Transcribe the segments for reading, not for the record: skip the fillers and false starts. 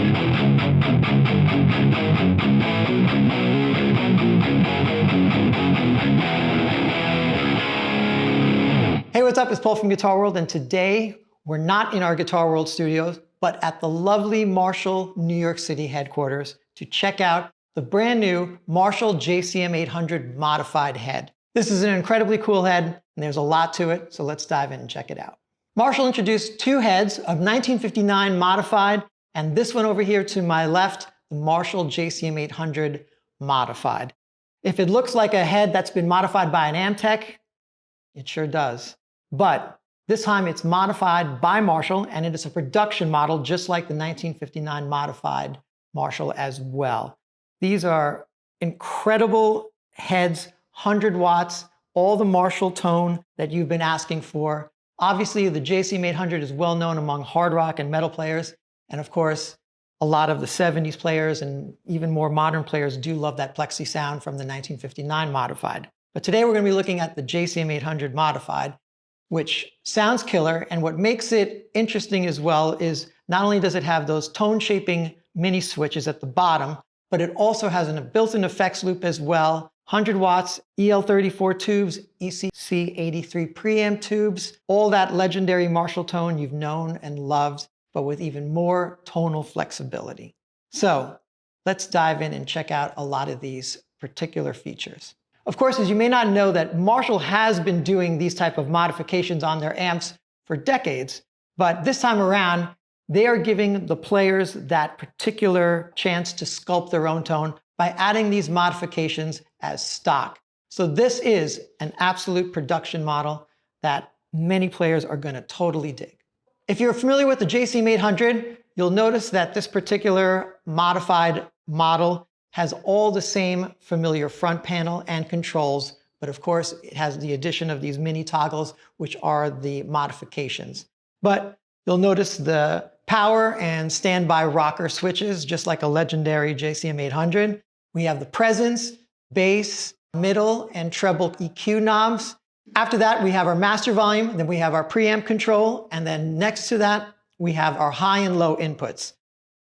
Hey, what's up? It's Paul from Guitar World, and today we're not in our Guitar World studios, but at the lovely Marshall, New York City headquarters to check out the brand new Marshall JCM800 Modified head. This is an incredibly cool head, and there's a lot to it, so let's dive in and check it out. Marshall introduced two heads of 1959 Modified, and this one over here to my left, the Marshall JCM800 Modified. If it looks like a head that's been modified by an Amtech, it sure does. But this time it's modified by Marshall, and it is a production model just like the 1959 Modified Marshall as well. These are incredible heads, 100 watts, all the Marshall tone that you've been asking for. Obviously, the JCM800 is well known among hard rock and metal players, and of course, a lot of the 70s players and even more modern players do love that plexi sound from the 1959 Modified. But today we're going to be looking at the JCM800 Modified, which sounds killer, and what makes it interesting as well is not only does it have those tone shaping mini switches at the bottom, but it also has a built-in effects loop as well, 100 watts, EL34 tubes, ECC83 preamp tubes, all that legendary Marshall tone you've known and loved, but with even more tonal flexibility. So let's dive in and check out a lot of these particular features. Of course, as you may not know, that Marshall has been doing these type of modifications on their amps for decades, but this time around, they are giving the players that particular chance to sculpt their own tone by adding these modifications as stock. So this is an absolute production model that many players are going to totally dig. If you're familiar with the JCM800, you'll notice that this particular modified model has all the same familiar front panel and controls, but of course it has the addition of these mini toggles, which are the modifications. But you'll notice the power and standby rocker switches, just like a legendary JCM800. We have the presence, bass, middle, and treble EQ knobs. After that, we have our master volume, then we have our preamp control, and then next to that, we have our high and low inputs.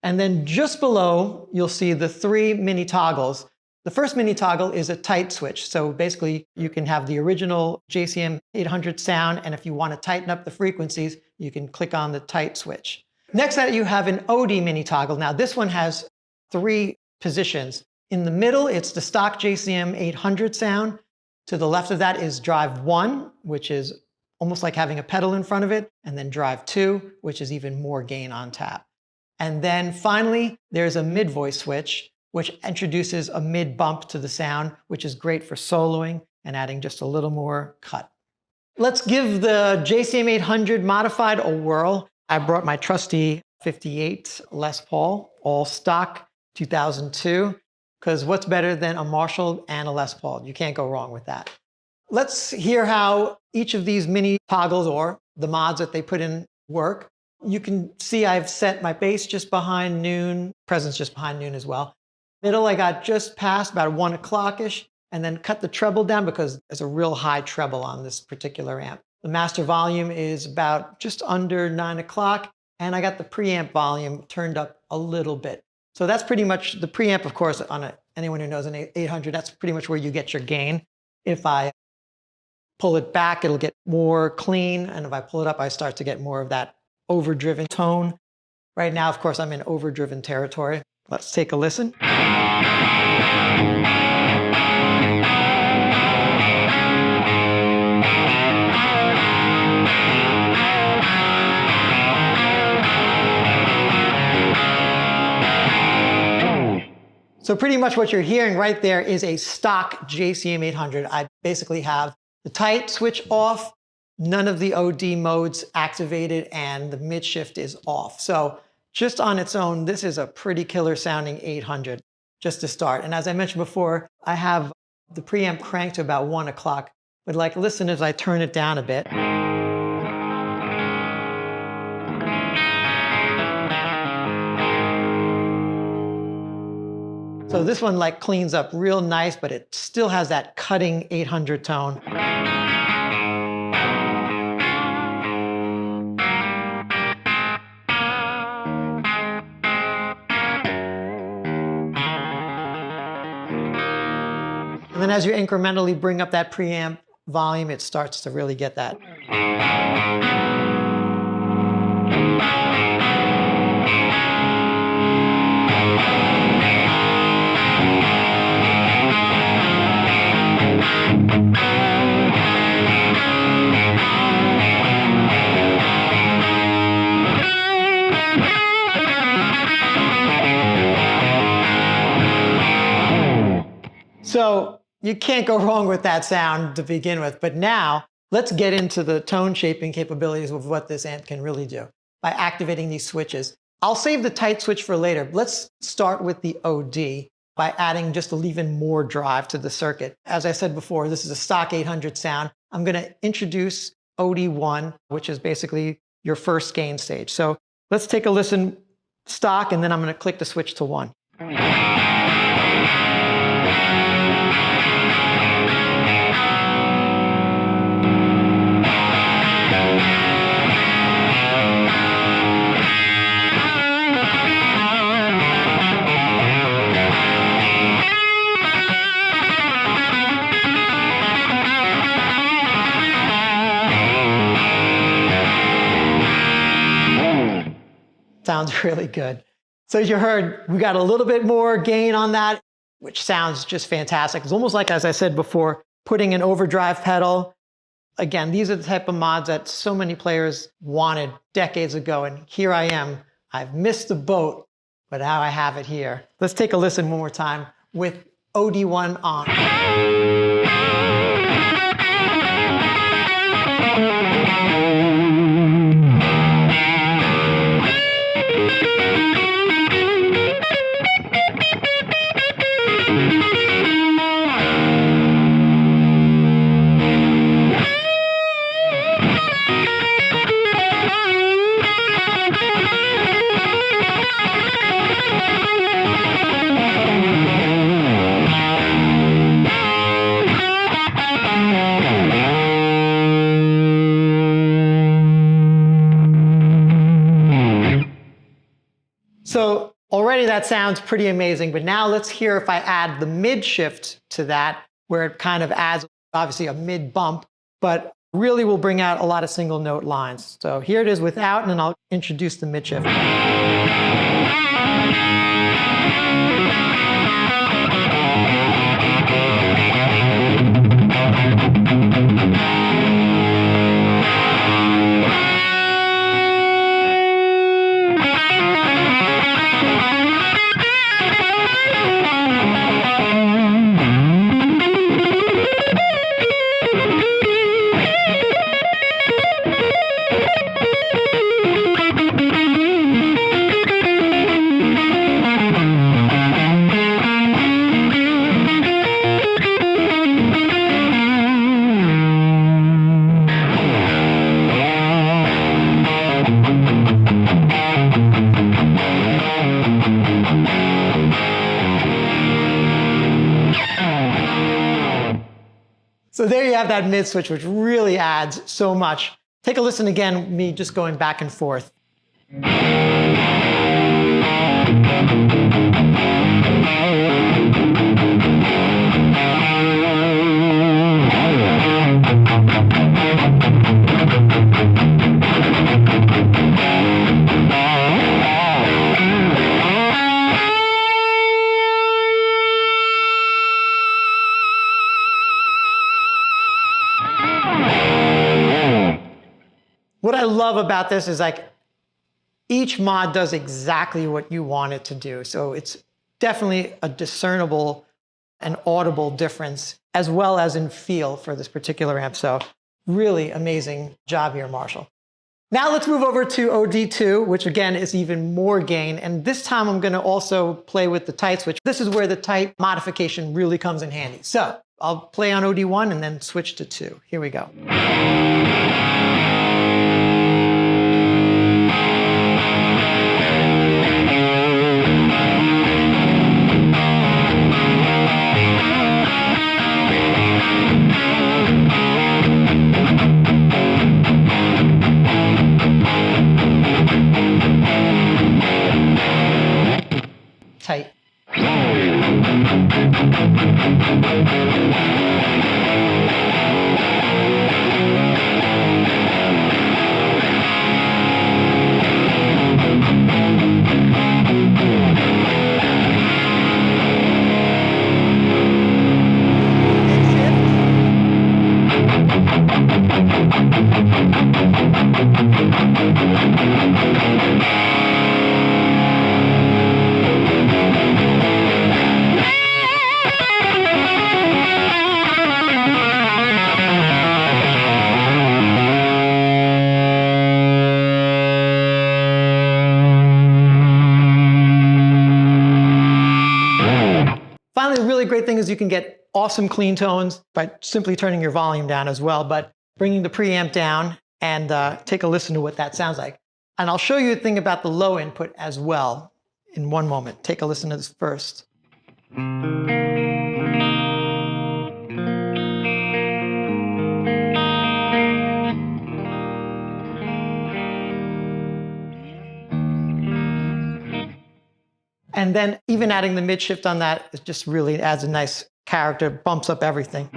And then just below, you'll see the three mini toggles. The first mini toggle is a tight switch. So basically, you can have the original JCM 800 sound, and if you want to tighten up the frequencies, you can click on the tight switch. Next to that, you have an OD mini toggle. Now, this one has three positions. In the middle, it's the stock JCM 800 sound. To the left of that is drive 1, which is almost like having a pedal in front of it, and then drive 2, which is even more gain on tap. And then finally, there's a mid-voice switch, which introduces a mid-bump to the sound, which is great for soloing and adding just a little more cut. Let's give the JCM800 Modified a whirl. I brought my trusty 58 Les Paul, all stock, 2002, because what's better than a Marshall and a Les Paul? You can't go wrong with that. Let's hear how each of these mini toggles, or the mods that they put in, work. You can see I've set my bass just behind noon, presence just behind noon as well. Middle, I got just past about 1 o'clock-ish, and then cut the treble down because there's a real high treble on this particular amp. The master volume is about just under 9 o'clock, and I got the preamp volume turned up a little bit. So that's pretty much the preamp, of course, on anyone who knows an 800, that's pretty much where you get your gain. If I pull it back, it'll get more clean, and if I pull it up, I start to get more of that overdriven tone. Right now, of course, I'm in overdriven territory. Let's take a listen. So pretty much what you're hearing right there is a stock JCM800. I basically have the tight switch off, none of the OD modes activated, and the mid shift is off. So just on its own, this is a pretty killer sounding 800 just to start. And as I mentioned before, I have the preamp cranked to about 1 o'clock, but like listen as I turn it down a bit. So this one like cleans up real nice, but it still has that cutting 800 tone. then as you incrementally bring up that preamp volume, it starts to really get that. So you can't go wrong with that sound to begin with, but now let's get into the tone shaping capabilities of what this amp can really do by activating these switches. I'll save the tight switch for later. Let's start with the OD by adding just even more drive to the circuit. As I said before, this is a stock 800 sound. I'm going to introduce OD1, which is basically your first gain stage. So let's take a listen stock, and then I'm going to click the switch to 1. Sounds really good. So as you heard, we got a little bit more gain on that, which sounds just fantastic. It's almost like, as I said before, putting an overdrive pedal. Again, these are the type of mods that so many players wanted decades ago, and here I am. I've missed the boat, but now I have it here. Let's take a listen one more time with OD1 on. So already that sounds pretty amazing, but now let's hear if I add the mid shift to that, where it kind of adds obviously a mid bump, but really will bring out a lot of single note lines. So here it is without, and then I'll introduce the mid shift. So there you have that mid switch, which really adds so much. Take a listen again, me just going back and forth. What I love about this is like each mod does exactly what you want it to do. So it's definitely a discernible and audible difference, as well as in feel for this particular amp. So really amazing job here, Marshall. Now let's move over to OD2, which again is even more gain. And this time I'm going to also play with the tight switch. This is where the tight modification really comes in handy. So I'll play on OD1 and then switch to 2. Here we go. Tight. Finally, the really great thing is you can get awesome clean tones by simply turning your volume down as well, but bringing the preamp down and take a listen to what that sounds like. And I'll show you a thing about the low input as well in one moment. Take a listen to this first. And then even adding the mid shift on that, it just really adds a nice character, bumps up everything.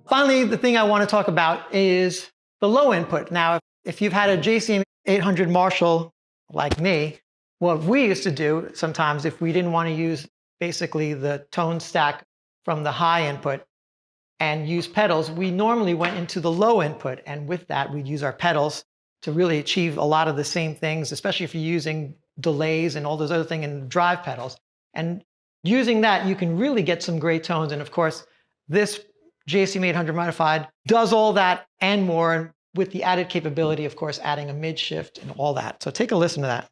Finally, the thing I want to talk about is the low input. Now, if you've had a JCM800 Marshall like me, what we used to do sometimes if we didn't want to use basically the tone stack from the high input and use pedals, we normally went into the low input. And with that, we'd use our pedals to really achieve a lot of the same things, especially if you're using delays and all those other things in drive pedals. And using that, you can really get some great tones. And of course, this JCM800 Modified does all that and more, with the added capability, of course, adding a mid shift and all that. So take a listen to that.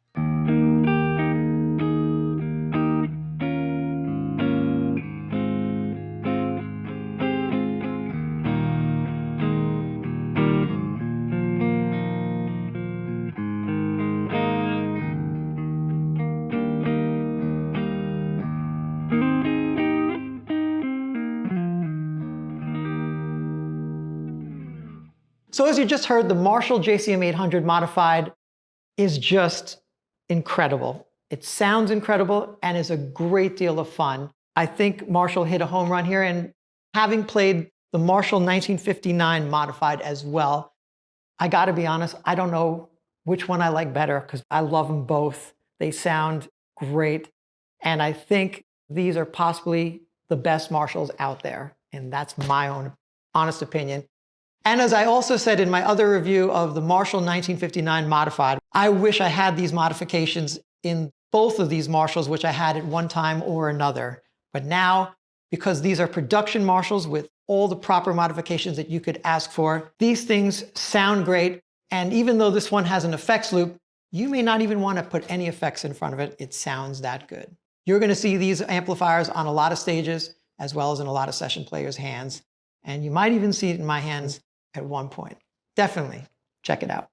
So as you just heard, the Marshall JCM800 Modified is just incredible. It sounds incredible and is a great deal of fun. I think Marshall hit a home run here, and having played the Marshall 1959 Modified as well, I gotta be honest, I don't know which one I like better because I love them both. They sound great. And I think these are possibly the best Marshalls out there. And that's my own honest opinion. And as I also said in my other review of the Marshall 1959 Modified, I wish I had these modifications in both of these Marshalls, which I had at one time or another. But now, because these are production Marshalls with all the proper modifications that you could ask for, these things sound great. And even though this one has an effects loop, you may not even want to put any effects in front of it. It sounds that good. You're going to see these amplifiers on a lot of stages, as well as in a lot of session players' hands. And you might even see it in my hands at one point. Definitely check it out.